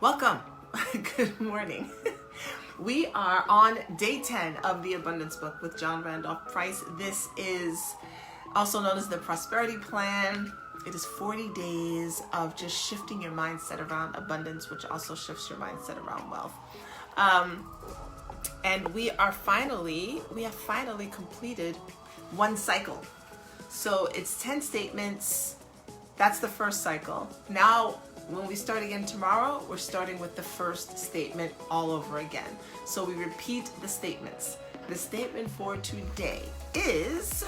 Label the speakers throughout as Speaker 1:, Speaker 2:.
Speaker 1: Welcome. Good morning. We are on day 10 of the Abundance Book with John Randolph Price. This is also known as the Prosperity Plan. It is 40 days of just shifting your mindset around abundance, which also shifts your mindset around wealth. And we have finally completed one cycle. So it's 10 statements. That's the first cycle. Now, when we start again tomorrow, we're starting with the first statement all over again. So we repeat the statements. The statement for today is,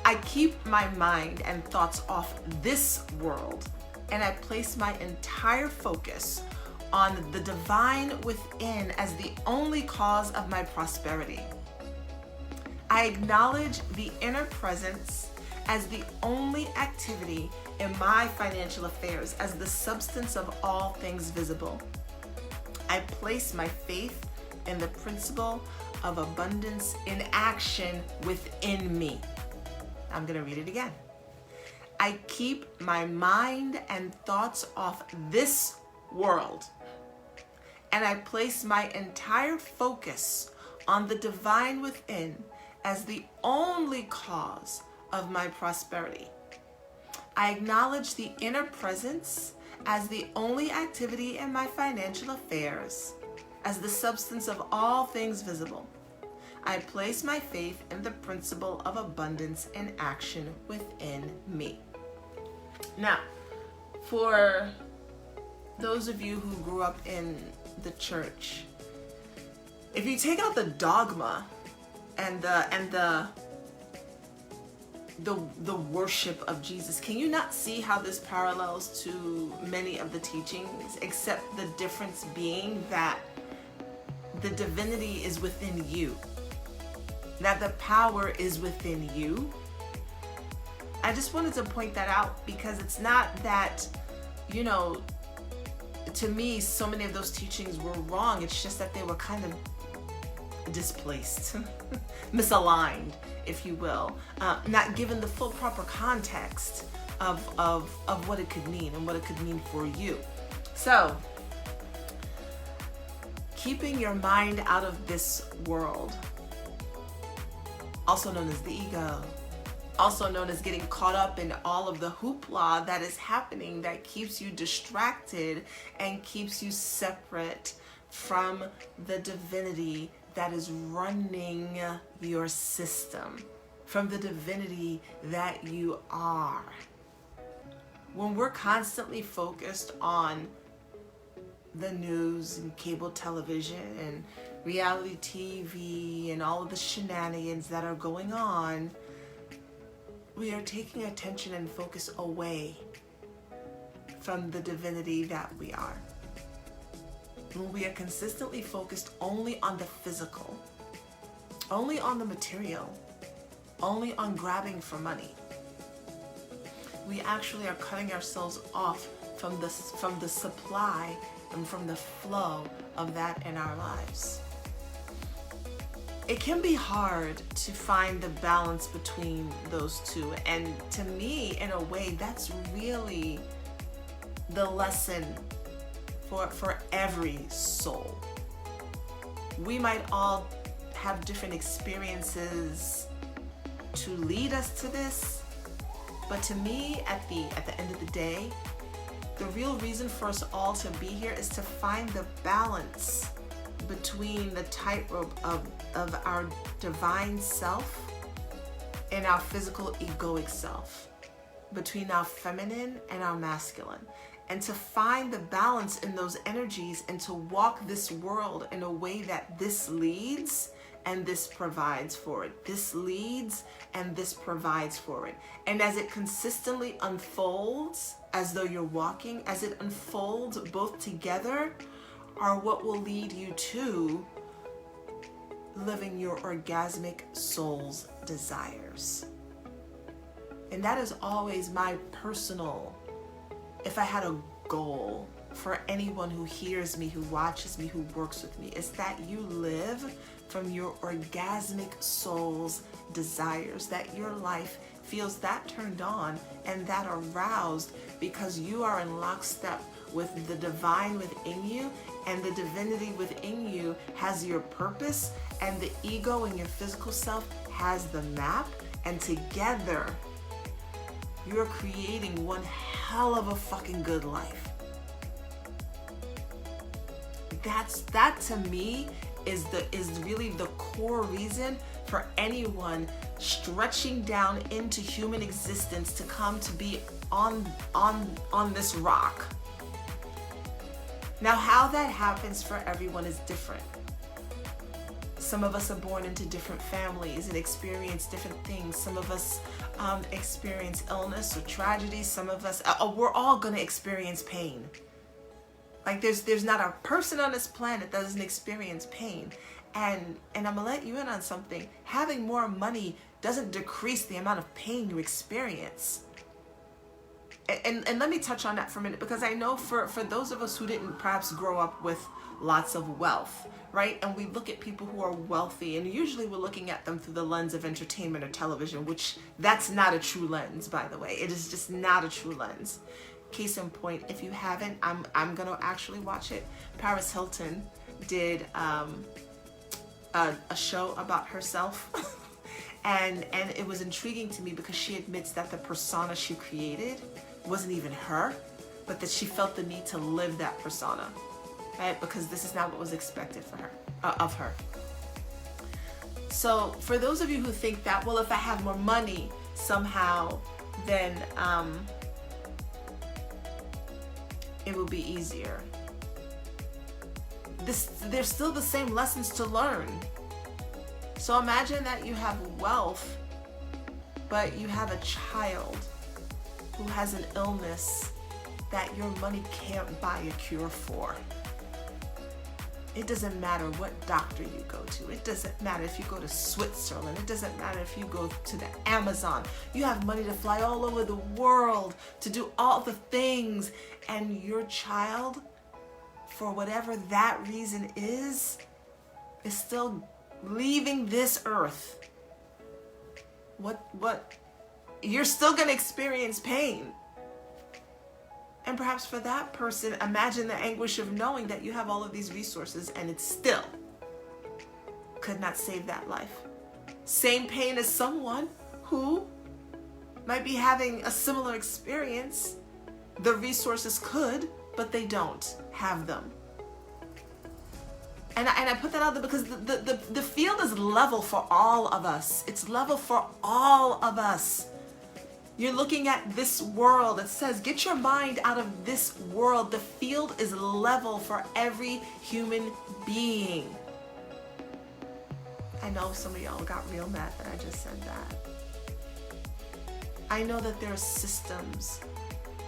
Speaker 1: I keep my mind and thoughts off this world, and I place my entire focus on the divine within as the only cause of my prosperity. I acknowledge the inner presence as the only activity in my financial affairs, as the substance of all things visible. I place my faith in the principle of abundance in action within me. I'm going to read it again. I keep my mind and thoughts off this world, and I place my entire focus on the divine within as the only cause of my prosperity. I acknowledge the inner presence as the only activity in my financial affairs, as the substance of all things visible. I place my faith in the principle of abundance in action within me. Now, for those of you who grew up in the church, if you take out the dogma and the worship of Jesus, can you not see how this parallels to many of the teachings, except the difference being that the divinity is within you, that the power is within you? I just wanted to point that out because it's not that, to me, so many of those teachings were wrong. It's just that they were kind of displaced, misaligned, if you will, not given the full proper context of what it could mean and what it could mean for you. So, keeping your mind out of this world, also known as the ego, also known as getting caught up in all of the hoopla that is happening that keeps you distracted and keeps you separate from the divinity that is running your system, from the divinity that you are. When we're constantly focused on the news and cable television and reality TV and all of the shenanigans that are going on, we are taking attention and focus away from the divinity that we are. When we are consistently focused only on the physical, only on the material, only on grabbing for money, we actually are cutting ourselves off from the supply and from the flow of that in our lives. It can be hard to find the balance between those two, and to me, in a way, that's really the lesson for every soul. We might all have different experiences to lead us to this, but to me, at the end of the day, the real reason for us all to be here is to find the balance between the tightrope of our divine self and our physical egoic self, between our feminine and our masculine, and to find the balance in those energies and to walk this world in a way that this leads and this provides for it. This leads and this provides for it. And as it consistently unfolds, as though you're walking, as it unfolds both together, are what will lead you to living your orgasmic soul's desires. And that is always my personal, if I had a goal for anyone who hears me, who watches me, who works with me, is that you live from your orgasmic soul's desires, that your life feels that turned on and that aroused because you are in lockstep with the divine within you, and the divinity within you has your purpose, and the ego and your physical self has the map, and together you're creating one hell of a fucking good life. That to me is really the core reason for anyone stretching down into human existence to come to be on this rock. Now, how that happens for everyone is different. Some of us are born into different families and experience different things. Some of us experience illness or tragedy. Some of us, we're all going to experience pain. Like there's not a person on this planet that doesn't experience pain. And I'm going to let you in on something. Having more money doesn't decrease the amount of pain you experience. And let me touch on that for a minute, because I know for those of us who didn't perhaps grow up with lots of wealth, right? And we look at people who are wealthy, and usually we're looking at them through the lens of entertainment or television, which that's not a true lens, by the way. It is just not a true lens. Case in point, if you haven't, I'm going to actually watch it. Paris Hilton did a show about herself. And it was intriguing to me because she admits that the persona she created wasn't even her, but that she felt the need to live that persona, right? Because this is not what was expected for her, of her. So for those of you who think that, well, if I have more money somehow, then it will be easier. There's still the same lessons to learn. So imagine that you have wealth, but you have a child who has an illness that your money can't buy a cure for. It doesn't matter what doctor you go to. It doesn't matter if you go to Switzerland. It doesn't matter if you go to the Amazon. You have money to fly all over the world, to do all the things, and your child, for whatever that reason is still leaving this earth. What you're still going to experience pain. And perhaps for that person, imagine the anguish of knowing that you have all of these resources and it still could not save that life. Same pain as someone who might be having a similar experience. The resources could, but they don't have them. And I put that out there because the field is level for all of us. It's level for all of us. You're looking at this world. It says, get your mind out of this world. The field is level for every human being. I know some of y'all got real mad that I just said that. I know that there are systems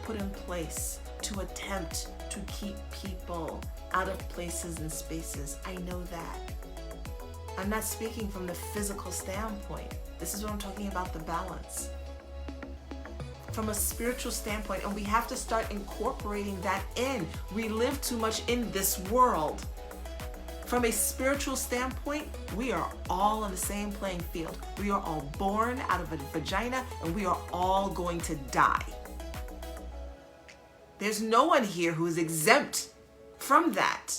Speaker 1: put in place to attempt to keep people out of places and spaces. I know that. I'm not speaking from the physical standpoint. This is what I'm talking about, the balance. From a spiritual standpoint, and we have to start incorporating that in. We live too much in this world. From a spiritual standpoint, we are all on the same playing field. We are all born out of a vagina, and we are all going to die. There's no one here who is exempt from that.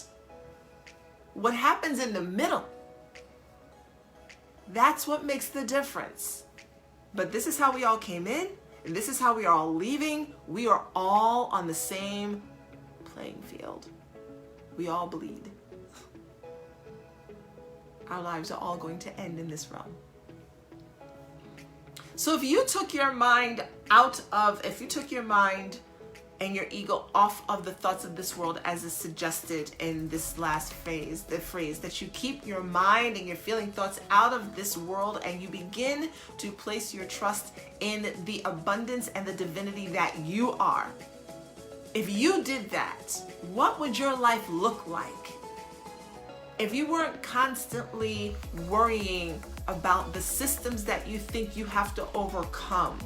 Speaker 1: What happens in the middle, that's what makes the difference. But this is how we all came in, and this is how we are all leaving. We are all on the same playing field. We all bleed. Our lives are all going to end in this realm. So if you took your mind and your ego off of the thoughts of this world, as is suggested in this last phase, the phrase that you keep your mind and your feeling thoughts out of this world, and you begin to place your trust in the abundance and the divinity that you are. If you did that, what would your life look like? If you weren't constantly worrying about the systems that you think you have to overcome,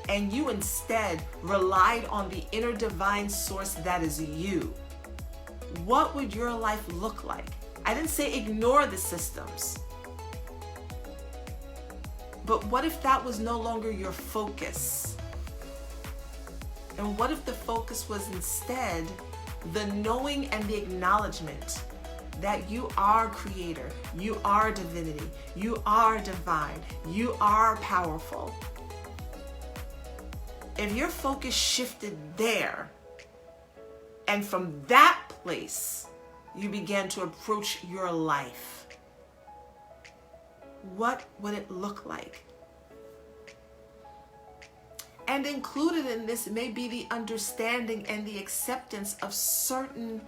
Speaker 1: and you instead relied on the inner divine source that is you, what would your life look like? I didn't say ignore the systems. But what if that was no longer your focus? And what if the focus was instead the knowing and the acknowledgement that you are creator, you are divinity, you are divine, you are powerful? If your focus shifted there, and from that place you began to approach your life, what would it look like? And included in this may be the understanding and the acceptance of certain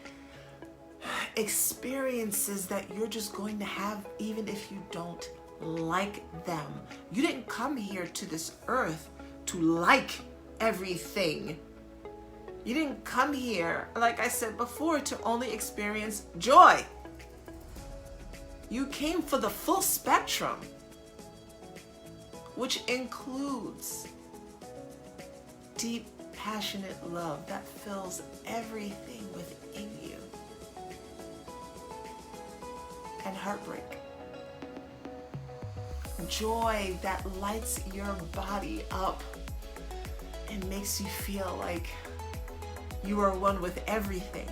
Speaker 1: experiences that you're just going to have even if you don't like them. You didn't come here to this earth to like everything. You didn't come here, like I said before, to only experience joy. You came for the full spectrum, which includes deep, passionate love that fills everything within you, and heartbreak. Joy that lights your body up and makes you feel like you are one with everything,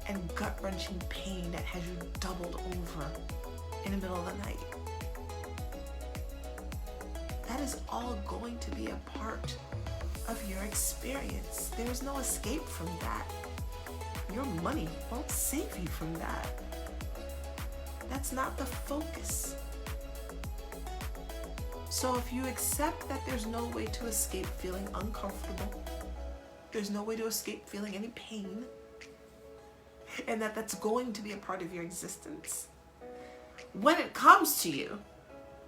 Speaker 1: and gut-wrenching pain that has you doubled over in the middle of the night. That is all going to be a part of your experience. There's no escape from that. Your money won't save you from that. That's not the focus. So if you accept that there's no way to escape feeling uncomfortable, there's no way to escape feeling any pain, and that that's going to be a part of your existence, when it comes to you,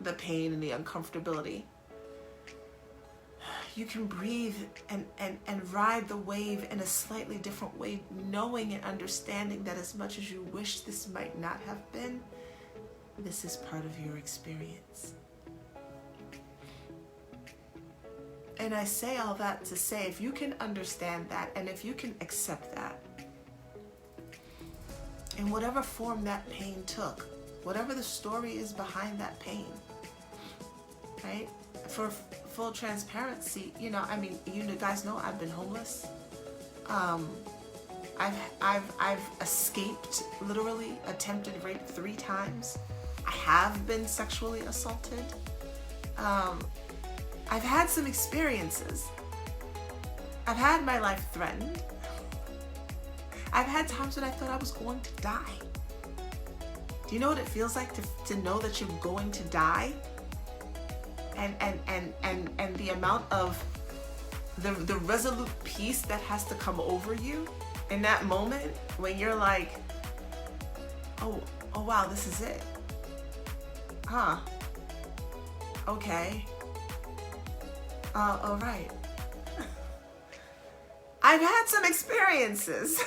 Speaker 1: the pain and the uncomfortability, you can breathe and ride the wave in a slightly different way, knowing and understanding that as much as you wish this might not have been, this is part of your experience. And I say all that to say, if you can understand that, and if you can accept that, in whatever form that pain took, whatever the story is behind that pain, right? For full transparency, you guys know I've been homeless. I've escaped literally attempted rape 3 times. I have been sexually assaulted. I've had some experiences. I've had my life threatened. I've had times when I thought I was going to die. Do you know what it feels like to know that you're going to die? And the amount of the resolute peace that has to come over you in that moment when you're like, oh wow, this is it. Huh. Okay. All right. I've had some experiences.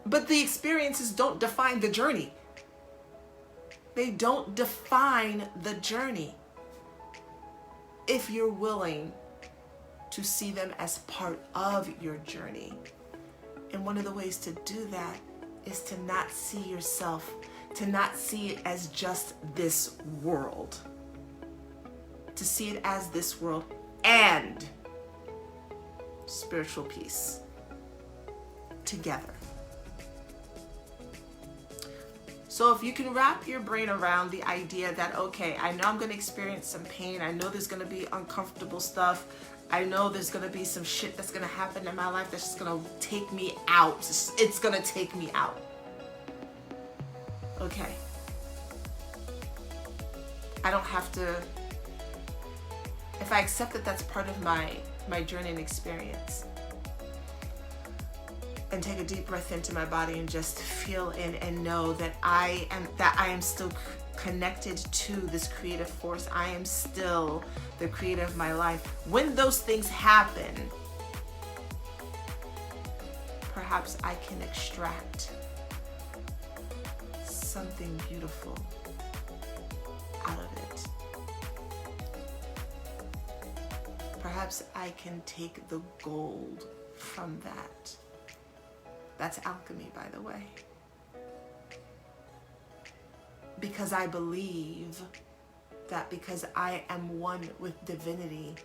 Speaker 1: But the experiences don't define the journey. They don't define the journey if you're willing to see them as part of your journey. And one of the ways to do that is to not see yourself, to not see it as just this world. To see it as this world and spiritual peace together. So if you can wrap your brain around the idea that, okay, I know I'm going to experience some pain. I know there's going to be uncomfortable stuff. I know there's going to be some shit that's going to happen in my life that's just going to take me out. It's going to take me out. Okay. I don't have to, if I accept that that's part of my journey and experience, and take a deep breath into my body and just feel in and know that I am still connected to this creative force. I am still the creator of my life. When those things happen, perhaps I can extract something beautiful out of it. Perhaps I can take the gold from that. That's alchemy, by the way. because I believe that because I am one with divinity,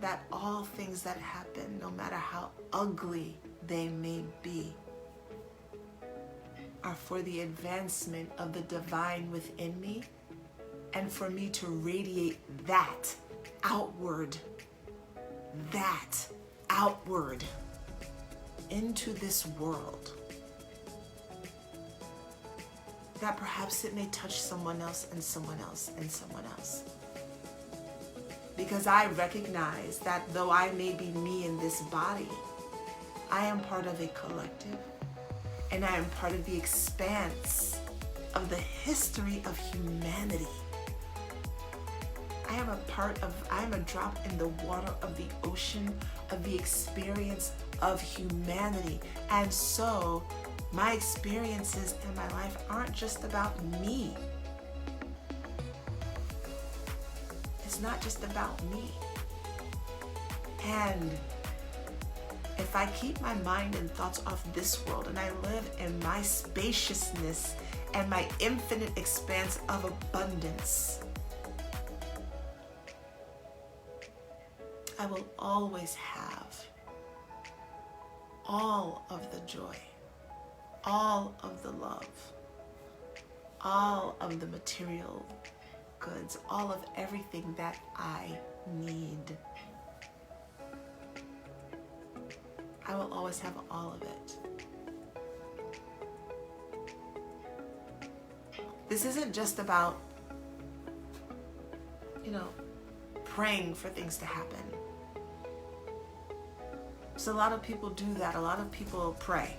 Speaker 1: that all things that happen, no matter how ugly they may be, are for the advancement of the divine within me, and for me to radiate that outward into this world, that perhaps it may touch someone else and someone else and someone else. Because I recognize that though I may be me in this body, I am part of a collective, and I am part of the expanse of the history of humanity. I am a drop in the water of the ocean of the experience of humanity. And so my experiences in my life aren't just about me. It's not just about me. And if I keep my mind and thoughts off this world, and I live in my spaciousness and my infinite expanse of abundance, I will always have all of the joy, all of the love, all of the material goods, all of everything that I need. I will always have all of it. This isn't just about, praying for things to happen. So a lot of people do that. A lot of people pray.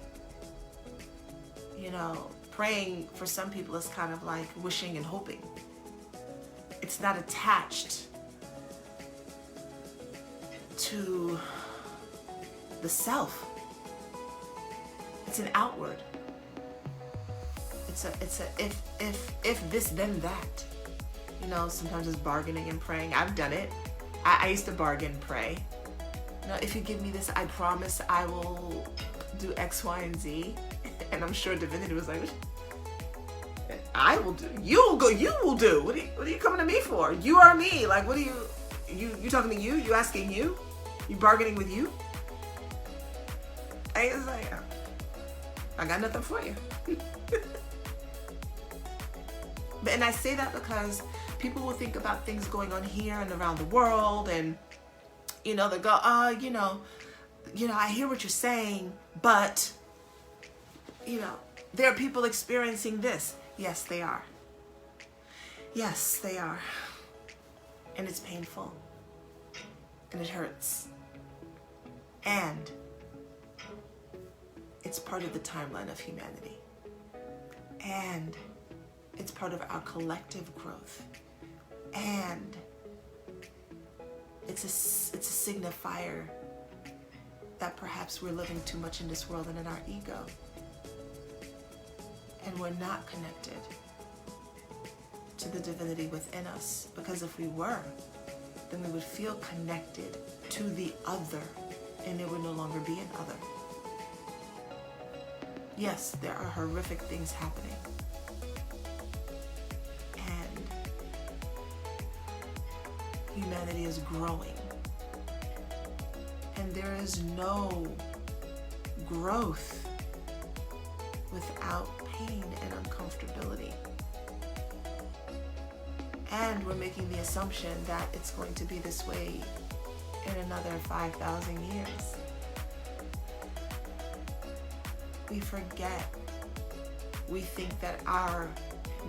Speaker 1: Praying for some people is kind of like wishing and hoping. It's not attached to the self. It's an outward. It's a if this then that. Sometimes it's bargaining and praying. I've done it. I used to bargain, pray. If you give me this, I promise I will do X, Y, and Z. And I'm sure divinity was like, I will do. You will go. You will do. What are you coming to me for? You are me. Like, what are you talking to you? You asking you? You bargaining with you? I was like, I got nothing for you. And I say that because people will think about things going on here and around the world, and they'll go, I hear what you're saying, but there are people experiencing this. Yes, they are. Yes, they are. And it's painful. And it hurts. And it's part of the timeline of humanity. And it's part of our collective growth. And it's a signifier that perhaps we're living too much in this world and in our ego. And we're not connected to the divinity within us. Because if we were, then we would feel connected to the other, and there would no longer be an other. Yes, there are horrific things happening. And humanity is growing. And there is no growth without pain and uncomfortability. And we're making the assumption that it's going to be this way in another 5,000 years. We forget. We think that our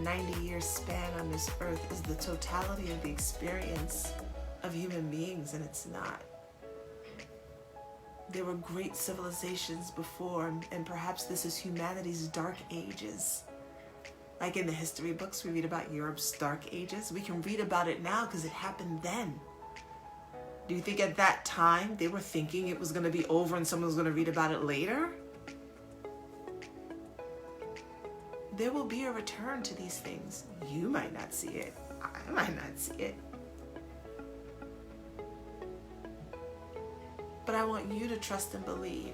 Speaker 1: 90-year span on this earth is the totality of the experience of human beings, and it's not. There were great civilizations before, and perhaps this is humanity's dark ages. Like in the history books, we read about Europe's dark ages. We can read about it now because it happened then. Do you think at that time they were thinking it was going to be over and someone was going to read about it later? There will be a return to these things. You might not see it. I might not see it. But I want you to trust and believe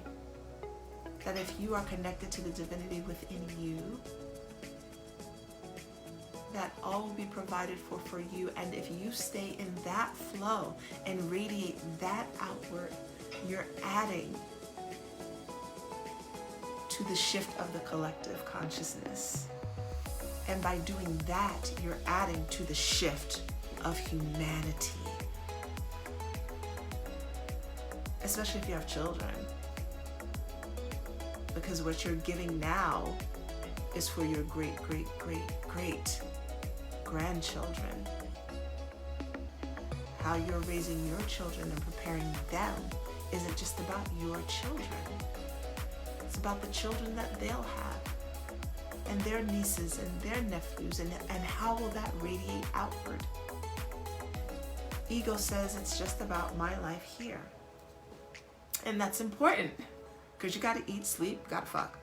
Speaker 1: that if you are connected to the divinity within you, that all will be provided for you. And if you stay in that flow and radiate that outward, you're adding to the shift of the collective consciousness. And by doing that, you're adding to the shift of humanity. Especially if you have children. Because what you're giving now is for your great, great, great, great grandchildren. How you're raising your children and preparing them isn't just about your children. It's about the children that they'll have, and their nieces and their nephews, and how will that radiate outward? Ego says it's just about my life here. And that's important, because you got to eat, sleep, got to fuck.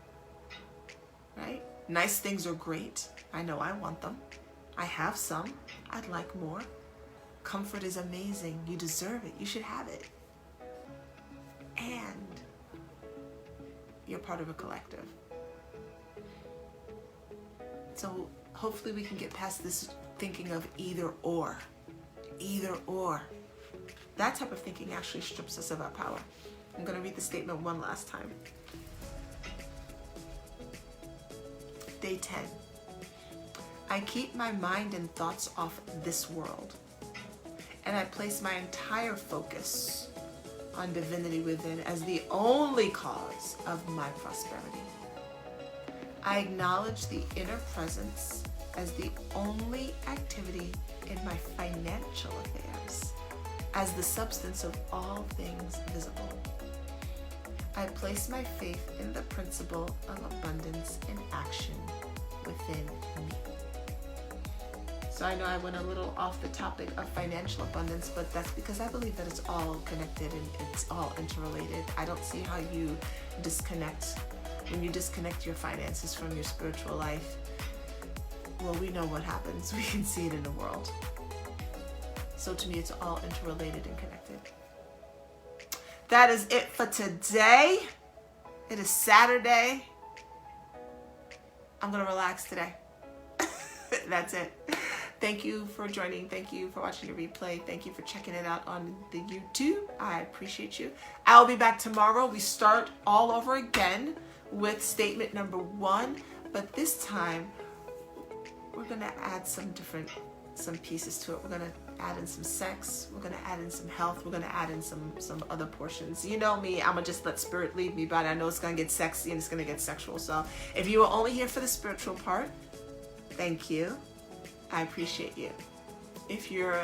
Speaker 1: Right? Nice things are great. I know I want them. I have some. I'd like more. Comfort is amazing. You deserve it. You should have it. And you're part of a collective. So hopefully we can get past this thinking of either or. Either or. That type of thinking actually strips us of our power. I'm going to read the statement one last time. Day 10. I keep my mind and thoughts off this world, and I place my entire focus on divinity within as the only cause of my prosperity. I acknowledge the inner presence as the only activity in my financial affairs, as the substance of all things visible. I place my faith in the principle of abundance in action within me. So I know I went a little off the topic of financial abundance, but that's because I believe that it's all connected and it's all interrelated. I don't see how you disconnect. When you disconnect your finances from your spiritual life, well, we know what happens. We can see it in the world. So to me, it's all interrelated and connected. That is it for today. It is Saturday. I'm going to relax today. That's it. Thank you for joining. Thank you for watching the replay. Thank you for checking it out on the YouTube. I appreciate you. I'll be back tomorrow. We start all over again with statement number 1, but this time we're going to add some pieces to it. We're going to add in some sex. We're going to add in some health. We're going to add in some other portions. You know me, I'm going to just let spirit lead me, but I know it's going to get sexy and it's going to get sexual. So if you are only here for the spiritual part, thank you. I appreciate you. If you're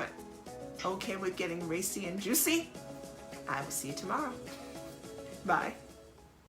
Speaker 1: okay with getting racy and juicy, I will see you tomorrow. Bye.